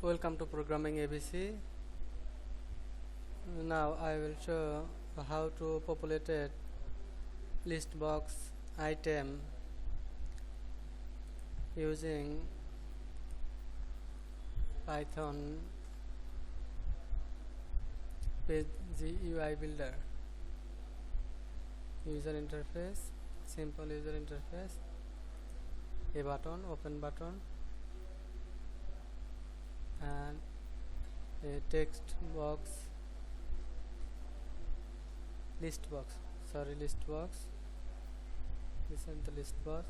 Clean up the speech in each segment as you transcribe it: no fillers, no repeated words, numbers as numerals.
Welcome to Programming ABC. Now I will show how to populate list box item using Python page GUI builder. User interface, simple user interface, a button, open button, and a text box, list box. This is the list box.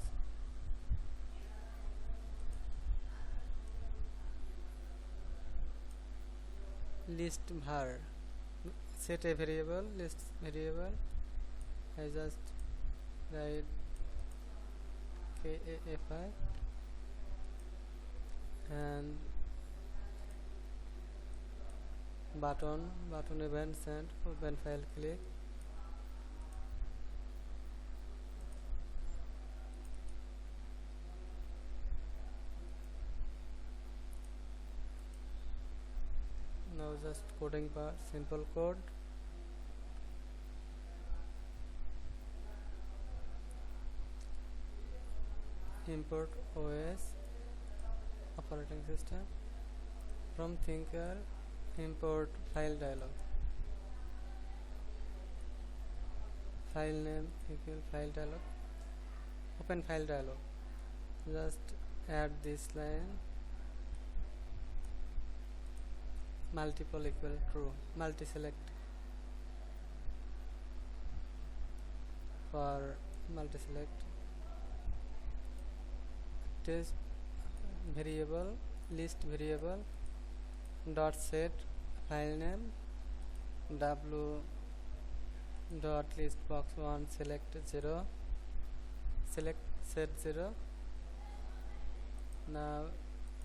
List var, set a variable, list variable. I just write KAFI and button event send, open file click. Now just coding part, simple code. Import OS operating system. From thinker import file dialog. File name equal file dialog. Open file dialog. Just add this line. Multiple equal true. Multi-select for multi-select. Test variable, list variable, dot set file name, w dot list box 1 select 0, select set 0. Now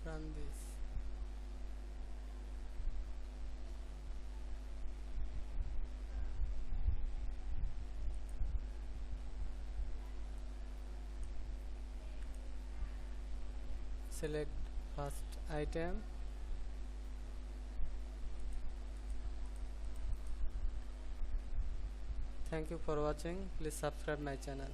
run this. Select first item. Thank you for watching. Please subscribe my channel.